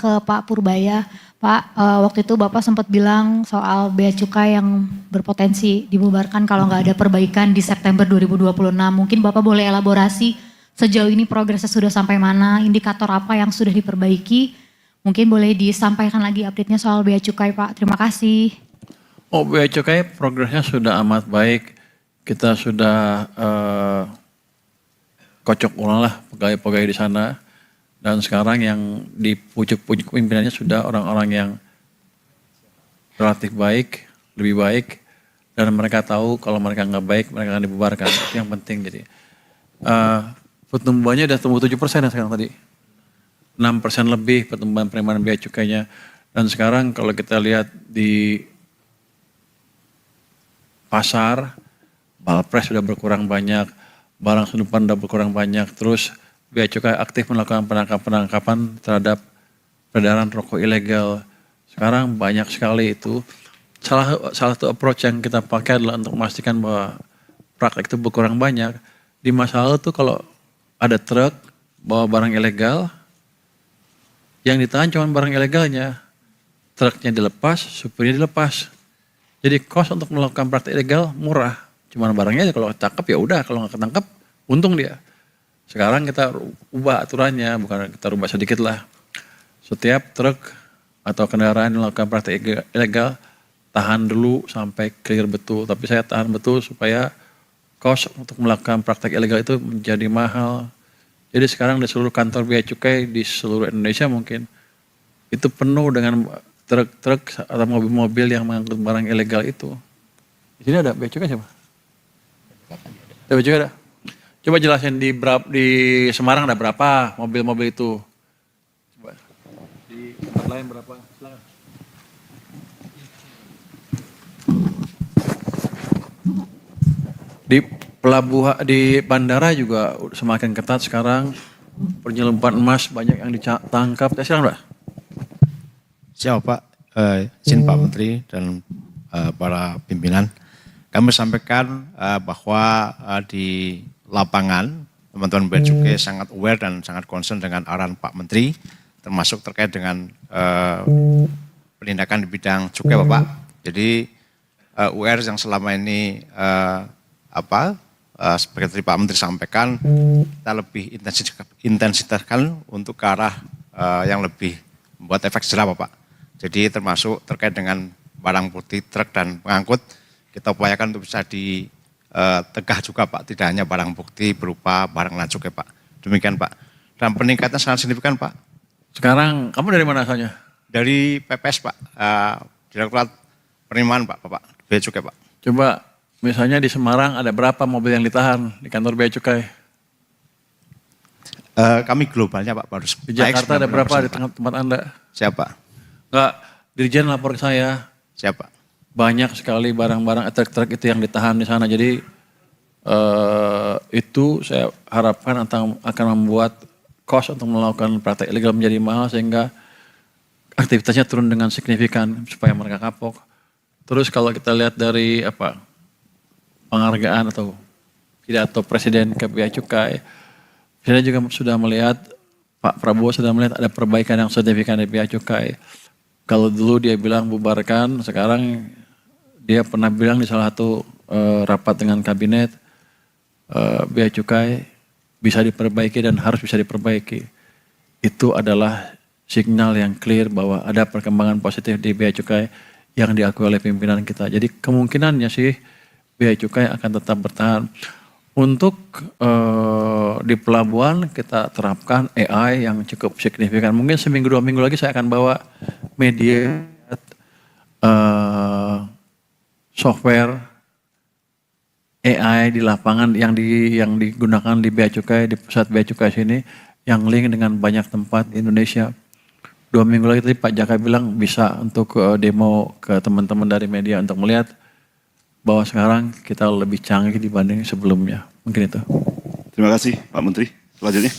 ke Pak Purbaya. Pak, waktu itu Bapak sempat bilang soal bea cukai yang berpotensi dibubarkan kalau nggak ada perbaikan di September 2026. Mungkin Bapak boleh elaborasi sejauh ini progresnya sudah sampai mana, indikator apa yang sudah diperbaiki. Mungkin boleh disampaikan lagi update-nya soal bea cukai, Pak. Terima kasih. Oh, bea cukai progresnya sudah amat baik. Kita sudah kocok ulang lah pegawai-pegawai di sana. Dan sekarang yang di pucuk-pucuk pimpinannya sudah orang-orang yang relatif baik, lebih baik. Dan mereka tahu kalau mereka nggak baik, mereka akan dibubarkan. Itu yang penting. Jadi pertumbuhannya sudah tumbuh 7% sekarang tadi. 6% lebih pertumbuhan penerimaan bea cukainya. Dan sekarang kalau kita lihat di pasar, balpres sudah berkurang banyak, barang selundupan sudah berkurang banyak, terus bea cukai aktif melakukan penangkapan terhadap peredaran rokok ilegal. Sekarang banyak sekali itu. Salah satu approach yang kita pakai adalah untuk memastikan bahwa praktek itu berkurang banyak. Di masa lalu tuh kalau ada truk bawa barang ilegal, yang ditahan cuma barang ilegalnya. Truknya dilepas, supirnya dilepas. Jadi cost untuk melakukan praktek ilegal murah. Cuma barangnya aja kalau ketangkep ya udah, kalau nggak ketangkep untung dia. Sekarang kita ubah aturannya, bukan kita ubah sedikit lah. Setiap truk atau kendaraan yang melakukan praktek ilegal, tahan dulu sampai clear betul. Tapi saya tahan betul supaya cost untuk melakukan praktek ilegal itu menjadi mahal. Jadi sekarang di seluruh kantor bea cukai di seluruh Indonesia mungkin itu penuh dengan truk-truk atau mobil-mobil yang mengangkut barang ilegal itu. Di sini ada bea cukai siapa? Ada bea cukai ada? Coba jelasin di Semarang ada berapa mobil-mobil itu? Coba. Di tempat lain berapa? Silakan. Di pelabuhan, di bandara juga semakin ketat sekarang. Penyelundupan emas banyak yang ditangkap. Silakan, Pak. Siap Pak, izin Pak Menteri dan para pimpinan. Kami sampaikan bahwa di lapangan teman-teman bea cukai sangat aware dan sangat concern dengan arahan Pak Menteri, termasuk terkait dengan penindakan di bidang cukai Bapak. Jadi UR yang selama ini seperti tadi Pak Menteri sampaikan, kita lebih intensifkan untuk ke arah yang lebih membuat efek jerah Bapak. Jadi termasuk terkait dengan barang bukti truk dan pengangkut, kita upayakan untuk bisa ditegah juga Pak, tidak hanya barang bukti berupa barang non cukai Pak. Demikian Pak. Dan peningkatan sangat signifikan Pak. Sekarang kamu dari mana asalnya? Dari PPS Pak, Direktorat Penerimaan Pak, Bapak, bea cukai Pak. Coba misalnya di Semarang ada berapa mobil yang ditahan di kantor bea cukai? Kami globalnya Pak, baru di Jakarta ada berapa di tempat Anda? Siapa? Enggak, Dirjen lapor ke saya. Siapa? Banyak sekali barang-barang truk-truk itu yang ditahan di sana. Jadi itu saya harapkan akan membuat cost untuk melakukan praktek ilegal menjadi mahal sehingga aktivitasnya turun dengan signifikan supaya mereka kapok. Terus kalau kita lihat dari penghargaan atau pidato Presiden ke bea cukai, saya juga sudah melihat, Pak Prabowo sudah melihat ada perbaikan yang signifikan di bea cukai. Kalau dulu dia bilang bubarkan, sekarang dia pernah bilang di salah satu rapat dengan kabinet, bea cukai bisa diperbaiki dan harus bisa diperbaiki. Itu adalah sinyal yang clear bahwa ada perkembangan positif di bea cukai yang diakui oleh pimpinan kita. Jadi kemungkinannya sih bea cukai akan tetap bertahan. Untuk di pelabuhan kita terapkan AI yang cukup signifikan. Mungkin seminggu 2 minggu lagi saya akan bawa media software AI di lapangan yang digunakan di bea cukai, di pusat bea cukai sini, yang link dengan banyak tempat di Indonesia. 2 minggu lagi tadi Pak Jaka bilang bisa untuk demo ke teman-teman dari media untuk melihat bahwa sekarang kita lebih canggih dibanding sebelumnya. Mungkin itu. Terima kasih Pak Menteri. Selanjutnya.